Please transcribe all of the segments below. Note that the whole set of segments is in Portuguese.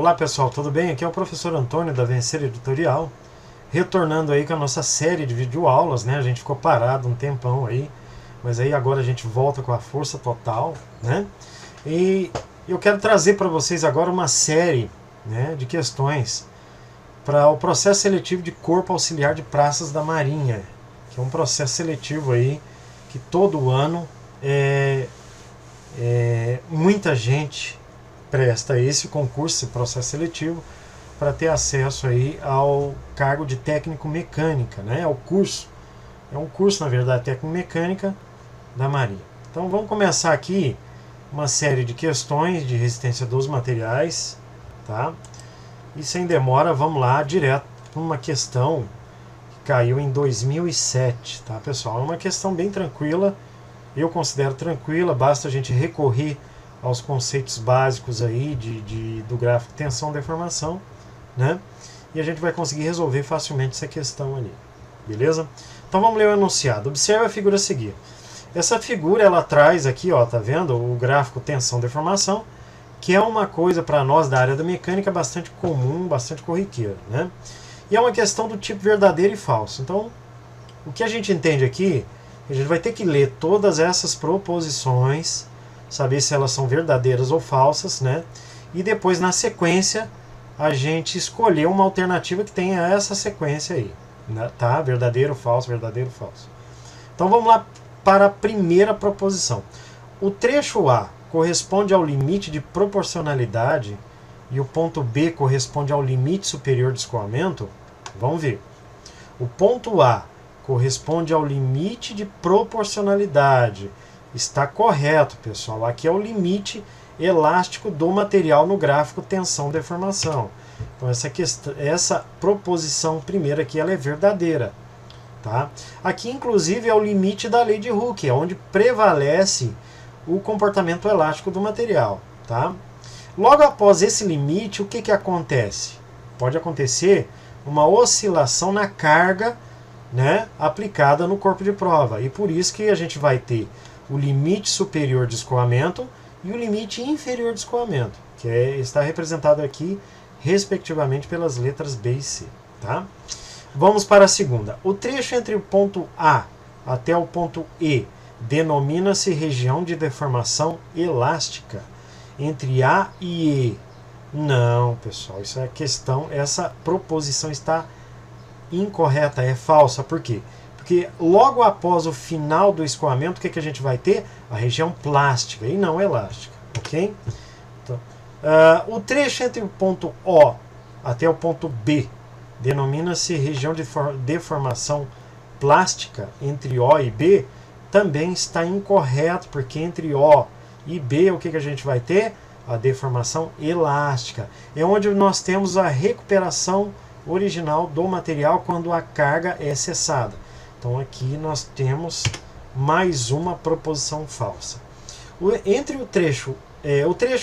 Olá pessoal, tudo bem? Aqui é o professor Antônio da Vencer Editorial, retornando aí com a nossa série de videoaulas, né? A gente ficou parado um tempão aí, mas aí agora a gente volta com a força total, né? E eu quero trazer para vocês agora uma série, né, de questões para o processo seletivo de Corpo Auxiliar de Praças da Marinha, que é um processo seletivo aí que todo ano muita gente presta esse concurso, esse processo seletivo, para ter acesso aí ao cargo de técnico mecânica, né? Ao curso. É um curso, na verdade, técnico mecânica da Marinha. Então vamos começar aqui uma série de questões de resistência dos materiais, tá? E sem demora, vamos lá direto para uma questão que caiu em 2007, tá, pessoal? É uma questão bem tranquila, eu considero tranquila, basta a gente recorrer aos conceitos básicos aí do gráfico tensão-deformação, né? E a gente vai conseguir resolver facilmente essa questão ali, beleza? Então vamos ler o enunciado. Observe a figura a seguir. Essa figura, ela traz aqui, ó, tá vendo? O gráfico tensão-deformação, que é uma coisa para nós da área da mecânica bastante comum, bastante corriqueira, né? E é uma questão do tipo verdadeiro e falso. Então, o que a gente entende aqui, a gente vai ter que ler todas essas proposições, saber se elas são verdadeiras ou falsas, né? E depois, na sequência, a gente escolher uma alternativa que tenha essa sequência aí, né? Tá? Verdadeiro, falso, verdadeiro, falso. Então vamos lá para a primeira proposição. O trecho A corresponde ao limite de proporcionalidade e o ponto B corresponde ao limite superior de escoamento. Vamos ver. O ponto A corresponde ao limite de proporcionalidade. Está correto, pessoal. Aqui é o limite elástico do material no gráfico tensão-deformação. Então essa proposição primeira aqui ela é verdadeira. Tá? Aqui, inclusive, é o limite da lei de Hooke, é onde prevalece o comportamento elástico do material. Tá? Logo após esse limite, o que acontece? Pode acontecer uma oscilação na carga, né, aplicada no corpo de prova. E por isso que a gente vai ter o limite superior de escoamento e o limite inferior de escoamento, que está representado aqui, respectivamente, pelas letras B e C. Tá? Vamos para a segunda. O trecho entre o ponto A até o ponto E denomina-se região de deformação elástica. Entre A e E. Não, pessoal, isso é questão, essa proposição está incorreta, é falsa. Por quê? Porque logo após o final do escoamento, o que a gente vai ter? A região plástica e não elástica. Ok? Então, o trecho entre o ponto O até o ponto B denomina-se região de deformação plástica. Entre O e B também está incorreto, porque entre O e B o que a gente vai ter? A deformação elástica. É onde nós temos a recuperação original do material quando a carga é cessada. Então aqui nós temos mais uma proposição falsa. O trecho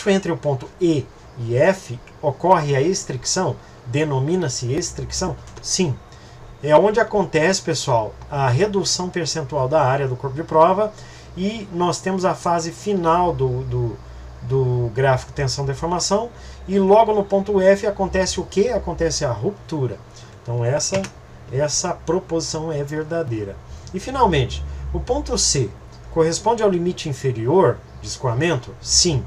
entre o ponto E e F ocorre a estricção? Denomina-se estricção? Sim. É onde acontece, pessoal, a redução percentual da área do corpo de prova e nós temos a fase final do gráfico tensão-deformação e logo no ponto F acontece o que? Acontece a ruptura. Então essa proposição é verdadeira. E finalmente, o ponto C corresponde ao limite inferior de escoamento? Sim.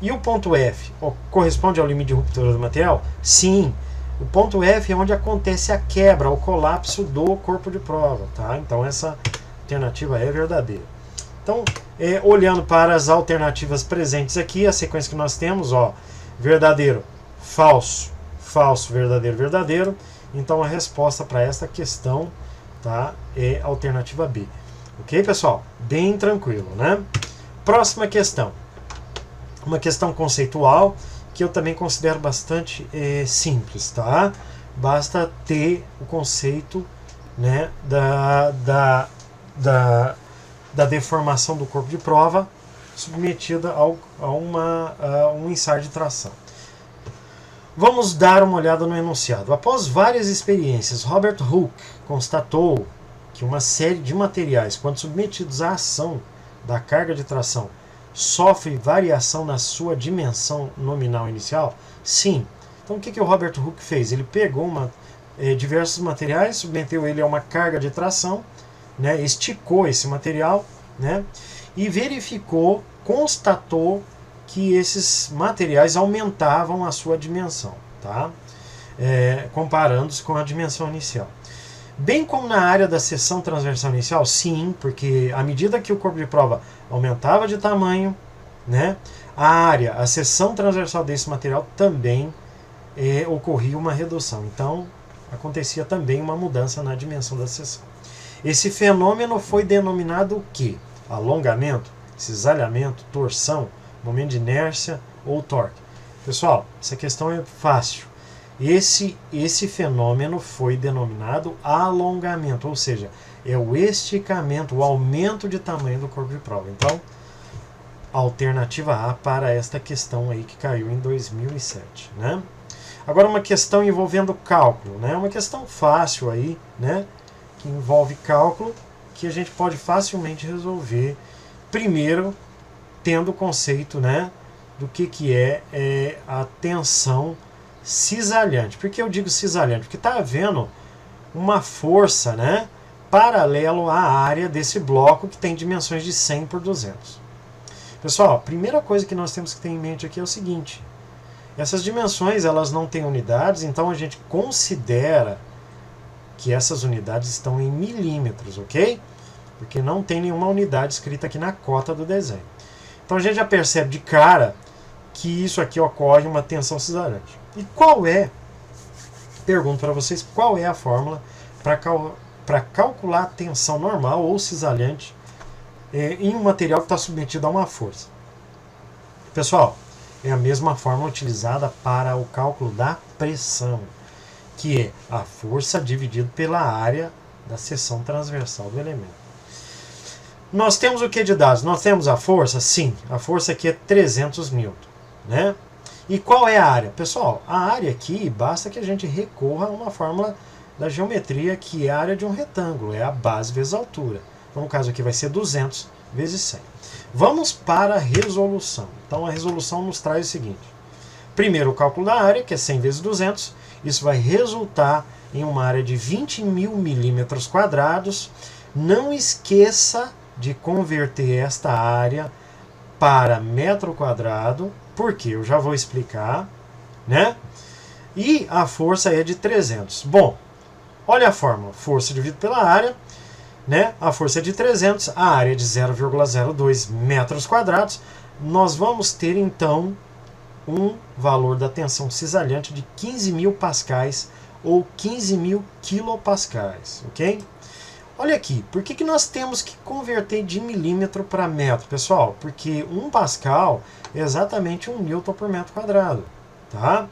E o ponto F corresponde ao limite de ruptura do material? Sim. O ponto F é onde acontece a quebra, o colapso do corpo de prova. Tá? Então essa alternativa é verdadeira. Então, olhando para as alternativas presentes aqui, a sequência que nós temos, ó, verdadeiro, falso, falso, verdadeiro, verdadeiro. Então a resposta para esta questão, tá, é a alternativa B. Ok, pessoal? Bem tranquilo, né? Próxima questão. Uma questão conceitual que eu também considero bastante simples, tá? Basta ter o conceito, né, da deformação do corpo de prova submetida a um ensaio de tração. Vamos dar uma olhada no enunciado. Após várias experiências, Robert Hooke constatou que uma série de materiais, quando submetidos à ação da carga de tração, sofre variação na sua dimensão nominal inicial? Sim. Então o que o Robert Hooke fez? Ele pegou diversos materiais, submeteu ele a uma carga de tração, né, esticou esse material, né, e verificou, constatou que esses materiais aumentavam a sua dimensão, tá? Comparando-os com a dimensão inicial. Bem como na área da seção transversal inicial, sim, porque à medida que o corpo de prova aumentava de tamanho, né, a seção transversal desse material também ocorria uma redução. Então, acontecia também uma mudança na dimensão da seção. Esse fenômeno foi denominado o quê? Alongamento, cisalhamento, torção, momento de inércia ou torque. Pessoal, essa questão é fácil. Esse fenômeno foi denominado alongamento, ou seja, é o esticamento, o aumento de tamanho do corpo de prova. Então, alternativa A para esta questão aí que caiu em 2007, né? Agora uma questão envolvendo cálculo, né? Uma questão fácil aí, né? Que envolve cálculo, que a gente pode facilmente resolver, primeiro tendo o conceito, né, do que é a tensão cisalhante. Por que eu digo cisalhante? Porque está havendo uma força, né, paralelo à área desse bloco que tem dimensões de 100 por 200. Pessoal, a primeira coisa que nós temos que ter em mente aqui é o seguinte: essas dimensões elas não têm unidades, então a gente considera que essas unidades estão em milímetros, ok? Porque não tem nenhuma unidade escrita aqui na cota do desenho. Então a gente já percebe de cara que isso aqui ocorre uma tensão cisalhante. E qual é, pergunto para vocês, qual é a fórmula para calcular a tensão normal ou cisalhante em um material que está submetido a uma força? Pessoal, é a mesma fórmula utilizada para o cálculo da pressão, que é a força dividido pela área da seção transversal do elemento. Nós temos o que de dados? Nós temos a força? Sim, a força aqui é 300 newton, né? E qual é a área? Pessoal, a área aqui, basta que a gente recorra a uma fórmula da geometria, que é a área de um retângulo, é a base vezes a altura. Então, no caso aqui vai ser 200 vezes 100. Vamos para a resolução. Então, a resolução nos traz o seguinte. Primeiro, o cálculo da área, que é 100 vezes 200. Isso vai resultar em uma área de 20.000 milímetros quadrados. Não esqueça de converter esta área para metro quadrado, porque eu já vou explicar, né? E a força é de 300. Bom, olha a fórmula. Força dividido pela área, né? A força é de 300, a área é de 0,02 metros quadrados. Nós vamos ter, então, um valor da tensão cisalhante de 15.000 pascais ou 15.000 quilopascais, ok? Olha aqui, por que nós temos que converter de milímetro para metro, pessoal? Porque 1 pascal é exatamente 1 newton por metro quadrado, tá?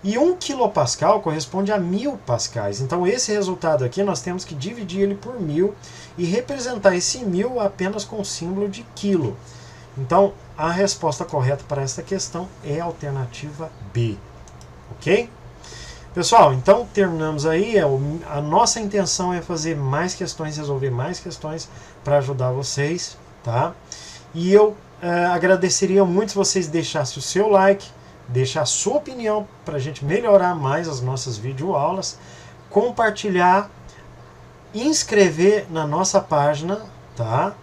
E 1 quilopascal corresponde a 1.000 pascais. Então esse resultado aqui nós temos que dividir ele por 1.000 e representar esse 1.000 apenas com o símbolo de quilo. Então a resposta correta para esta questão é a alternativa B, ok? Pessoal, então terminamos aí. A nossa intenção é fazer mais questões, resolver mais questões para ajudar vocês, tá? E eu agradeceria muito se vocês deixassem o seu like, deixar a sua opinião para a gente melhorar mais as nossas videoaulas, compartilhar, inscrever na nossa página, tá?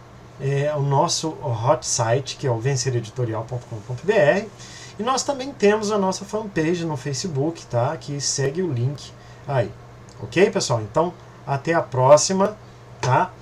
O nosso hot site, que é o vencereditorial.com.br. E nós também temos a nossa fanpage no Facebook, tá? Que segue o link aí. Ok, pessoal? Então, até a próxima, tá?